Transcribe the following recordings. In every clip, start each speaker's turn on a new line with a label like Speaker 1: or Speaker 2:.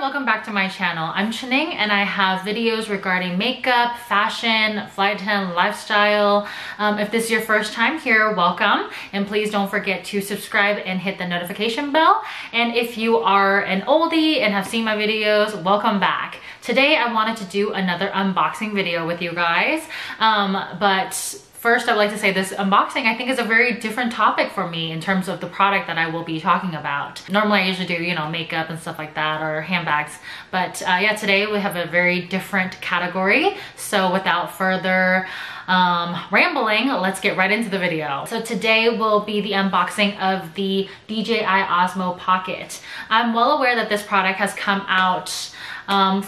Speaker 1: welcome back to my channel. I'm Chianing and I have videos regarding makeup, fashion, flight attendant, lifestyle. If this is your first time here, welcome. And please don't forget to subscribe and hit the notification bell. And if you are an oldie and have seen my videos, welcome back. Today I wanted to do another unboxing video with you guys. But first, I'd like to say this unboxing, I think, is a very different topic for me in terms of the product that I will be talking about. Normally, I usually do, you know, makeup and stuff like that, or handbags. But yeah, today we have a very different category. So without further rambling, let's get right into the video. So today will be the unboxing of the DJI Osmo Pocket. I'm well aware that this product has come out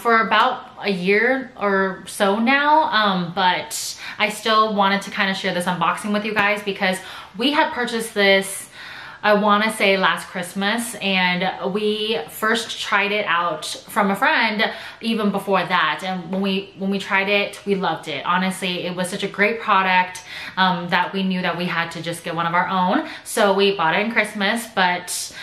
Speaker 1: for about a year or so now, but I still wanted to kind of share this unboxing with you guys because we had purchased this, I want to say, last Christmas, and we first tried it out from a friend even before that. And when we tried it, we loved it. Honestly, it was such a great product that we knew that we had to just get one of our own. So we bought it in Christmas, but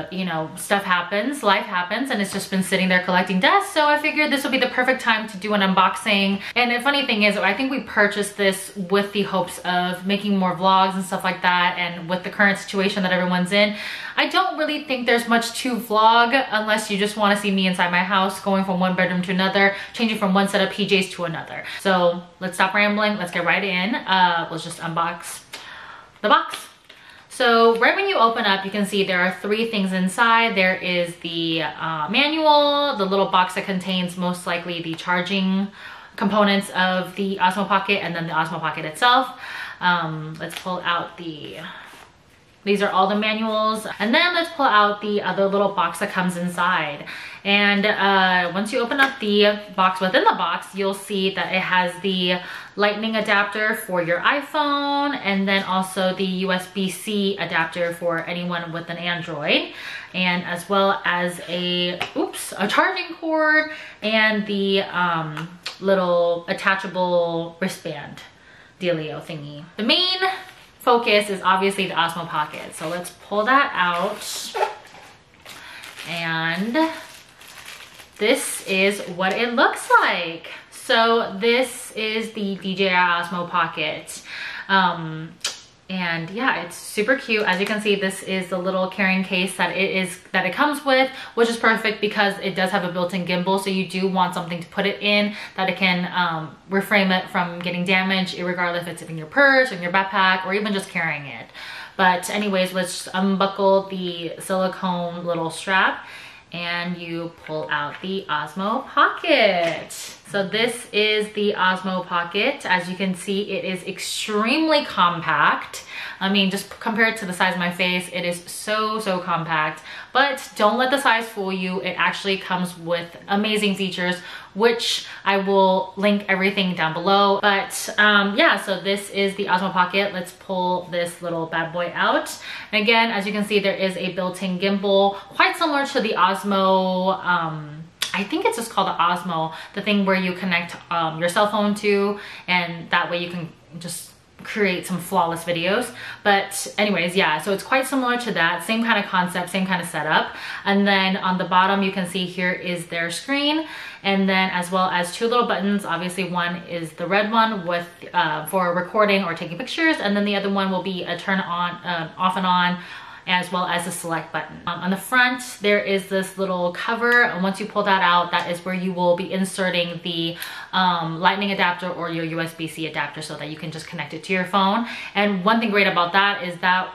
Speaker 1: you know, stuff happens, life happens, and it's just been sitting there collecting dust. So I figured this would be the perfect time to do an unboxing. And the funny thing is, I think we purchased this with the hopes of making more vlogs and stuff like that. And with the current situation that everyone's in, I don't really think there's much to vlog unless you just want to see me inside my house, going from one bedroom to another, changing from one set of PJs to another. So let's stop rambling. Let's get right in. Let's just unbox the box. So right when you open up, you can see there are three things inside. There is the manual, the little box that contains most likely the charging components of the Osmo Pocket, and then the Osmo Pocket itself. Let's pull out these are all the manuals. And then let's pull out the other little box that comes inside. And once you open up the box within the box, you'll see that it has the lightning adapter for your iPhone, and then also the USB-C adapter for anyone with an Android, and as well as a charging cord and the little attachable wristband dealio thingy. The main focus is obviously the Osmo Pocket. So let's pull that out. And this is what it looks like. So this is the DJI Osmo Pocket. And yeah, it's super cute. As you can see, this is the little carrying case that it comes with, which is perfect because it does have a built-in gimbal. So you do want something to put it in that it can refrain it from getting damaged, regardless if it's in your purse or in your backpack or even just carrying it. But anyways, let's unbuckle the silicone little strap and you pull out the Osmo Pocket. So this is the Osmo Pocket. As you can see, it is extremely compact. I mean, just compared to the size of my face, it is so compact. But don't let the size fool you. It actually comes with amazing features, which I will link everything down below. But yeah, so this is the Osmo Pocket. Let's pull this little bad boy out. And again, as you can see, there is a built-in gimbal, quite similar to the Osmo, I think it's just called the Osmo, the thing where you connect your cell phone to, and that way you can just create some flawless videos. But anyways, yeah, so it's quite similar to that, same kind of concept, same kind of setup. And then on the bottom, you can see here is their screen, and then as well as two little buttons. Obviously, one is the red one with for recording or taking pictures, and then the other one will be a turn on, off and on, as well as the select button. On the front, there is this little cover, and once you pull that out, that is where you will be inserting the lightning adapter or your USB-C adapter so that you can just connect it to your phone. And one thing great about that is that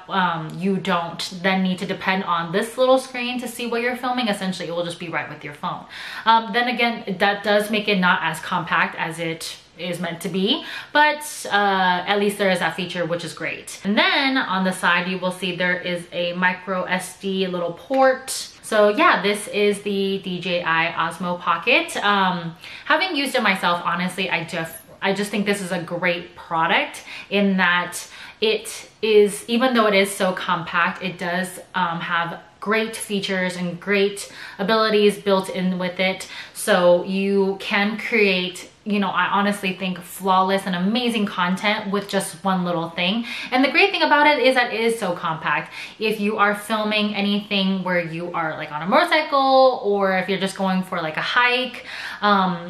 Speaker 1: you don't then need to depend on this little screen to see what you're filming. Essentially, it will just be right with your phone. Then again, that does make it not as compact as it is meant to be, but at least there is that feature, which is great. And then on the side, you will see there is a micro SD little port. So yeah, this is the DJI Osmo Pocket. Having used it myself, honestly, I just think this is a great product in that it is, even though it is so compact, it does have great features and great abilities built in with it. So you can create you know, I honestly think flawless and amazing content with just one little thing. And the great thing about it is that it is so compact. If you are filming anything where you are like on a motorcycle, or if you're just going for like a hike,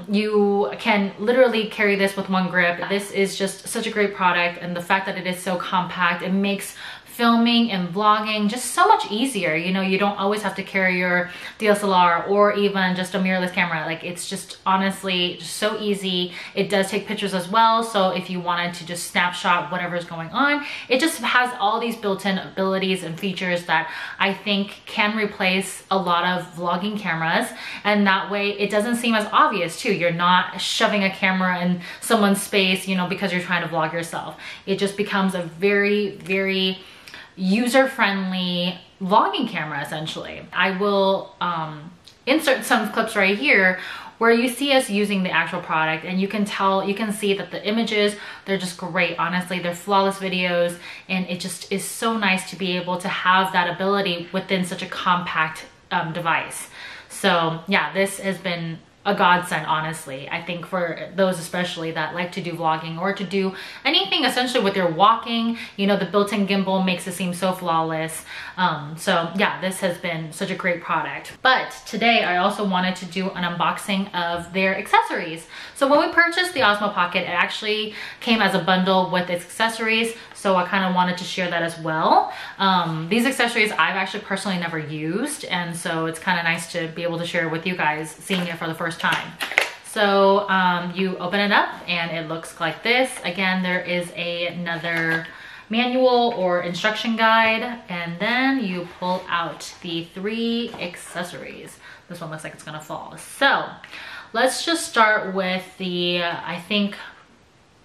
Speaker 1: you can literally carry this with one grip. This is just such a great product, and the fact that it is so compact, it makes filming and vlogging just so much easier. You know, you don't always have to carry your DSLR or even just a mirrorless camera. Like, it's just honestly just so easy. It does take pictures as well, so if you wanted to just snapshot whatever's going on, it just has all these built-in abilities and features that I think can replace a lot of vlogging cameras, and that way it doesn't seem as obvious too. You're not shoving a camera in someone's space, you know, because you're trying to vlog yourself. It just becomes a very, very user-friendly vlogging camera, essentially. I will insert some clips right here where you see us using the actual product, and you can see that the images, they're just great. Honestly, they're flawless videos, and it just is so nice to be able to have that ability within such a compact device. So yeah, this has been a godsend, honestly. I think for those especially that like to do vlogging or to do anything essentially with your walking, you know, the built-in gimbal makes it seem so flawless. So yeah, this has been such a great product. But today I also wanted to do an unboxing of their accessories. So when we purchased the Osmo Pocket, it actually came as a bundle with its accessories, so I kind of wanted to share that as well. These accessories I've actually personally never used, and so it's kind of nice to be able to share with you guys seeing it for the first time. So you open it up and it looks like this. Again, there is another manual or instruction guide, and then you pull out the 3 accessories. This one looks like it's gonna fall. So let's just start with the, I think,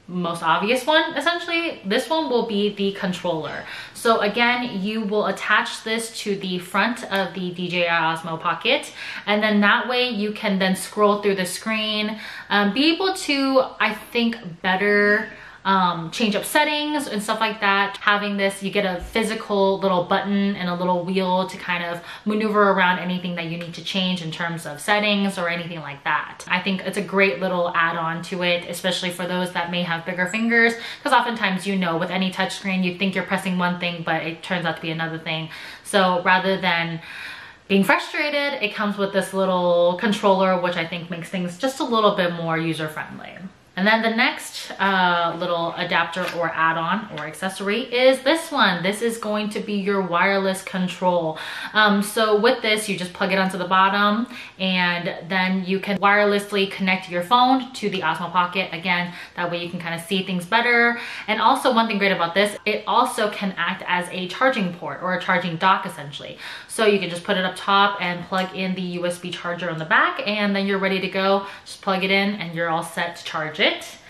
Speaker 1: most obvious one. Essentially, this one will be the controller. So again, you will attach this to the front of the DJI Osmo Pocket, and then that way you can then scroll through the screen, be able to, I think, better change up settings and stuff like that. Having this, you get a physical little button and a little wheel to kind of maneuver around anything that you need to change in terms of settings or anything like that. I think it's a great little add-on to it, especially for those that may have bigger fingers, because oftentimes, you know, with any touchscreen, you think you're pressing one thing, but it turns out to be another thing. So rather than being frustrated, it comes with this little controller, which I think makes things just a little bit more user-friendly. And then the next little adapter or add-on or accessory is this one. This is going to be your wireless control. So with this, you just plug it onto the bottom, and then you can wirelessly connect your phone to the Osmo Pocket. Again, that way you can kind of see things better. And also, one thing great about this, it also can act as a charging port or a charging dock, essentially. So you can just put it up top and plug in the USB charger on the back, and then you're ready to go. Just plug it in and you're all set to charge it.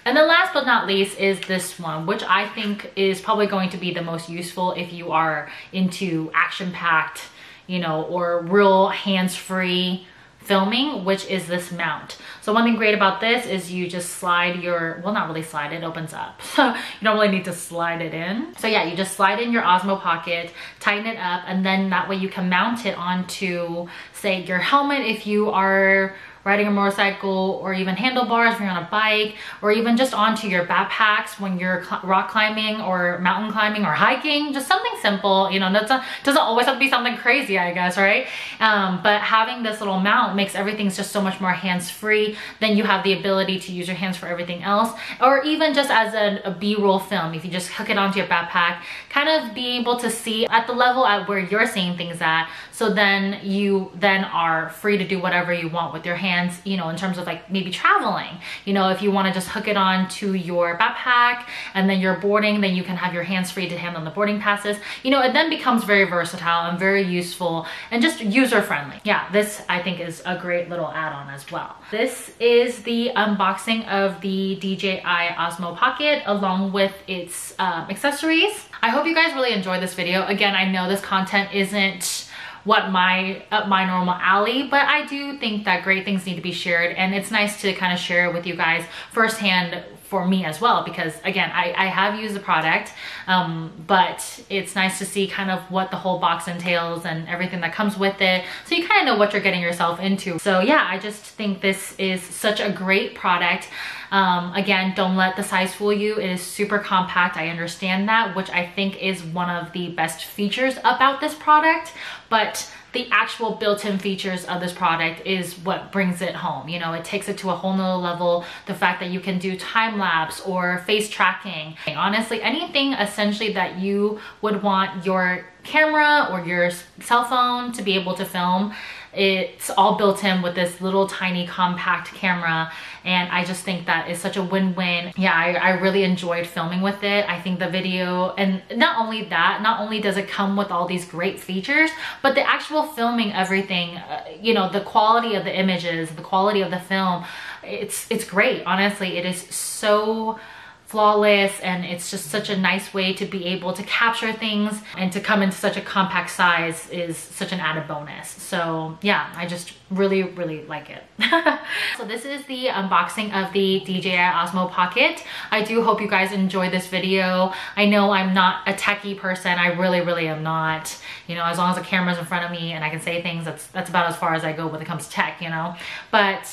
Speaker 1: And then last but not least is this one, which I think is probably going to be the most useful if you are into action-packed, you know, or real hands-free filming, which is this mount. So one thing great about this is you just slide your, well, not really slide, it opens up. So you don't really need to slide it in. So yeah, you just slide in your Osmo Pocket, tighten it up, and then that way you can mount it onto, say, your helmet if you are riding a motorcycle, or even handlebars if you're on a bike, or even just onto your backpacks when you're rock climbing or mountain climbing or hiking. Just something simple, you know, doesn't always have to be something crazy, I guess, right? But having this little mount makes everything just so much more hands-free. Then you have the ability to use your hands for everything else, or even just as a B-roll film, if you just hook it onto your backpack, kind of be able to see at the level at where you're seeing things at. So then you then are free to do whatever you want with your hands, you know, in terms of like maybe traveling. You know, if you want to just hook it on to your backpack and then you're boarding, then you can have your hands free to handle the boarding passes. You know, it then becomes very versatile and very useful and just user-friendly. Yeah, this I think is a great little add-on as well. This is the unboxing of the DJI Osmo Pocket along with its accessories. I hope you guys really enjoyed this video. Again, I know this content isn't what my normal alley, but I do think that great things need to be shared, and it's nice to kind of share it with you guys firsthand for me as well, because again, I have used the product, but it's nice to see kind of what the whole box entails and everything that comes with it, so you kind of know what you're getting yourself into. So yeah, I just think this is such a great product. Again, don't let the size fool you. It is super compact. I understand that, which I think is one of the best features about this product, but the actual built-in features of this product is what brings it home. You know, it takes it to a whole nother level. The fact that you can do time lapse or face tracking. Honestly, anything essentially that you would want your camera or your cell phone to be able to film, it's all built in with this little tiny compact camera, and I just think that is such a win-win. Yeah, I really enjoyed filming with it. I think the video, and not only that, not only does it come with all these great features, but the actual filming everything, you know, the quality of the images, the quality of the film, it's great. Honestly, it is so flawless, and it's just such a nice way to be able to capture things, and to come into such a compact size is such an added bonus. So yeah, I just really like it. So this is the unboxing of the DJI Osmo Pocket. I do hope you guys enjoyed this video. I know I'm not a techie person. I really am not. You know, as long as the camera's in front of me and I can say things, that's about as far as I go when it comes to tech, you know. But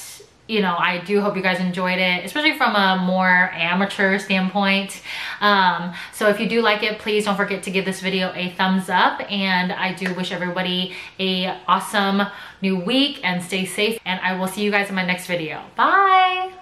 Speaker 1: you know, I do hope you guys enjoyed it, especially from a more amateur standpoint. So if you do like it, please don't forget to give this video a thumbs up, and I do wish everybody a awesome new week, and stay safe, and I will see you guys in my next video. Bye!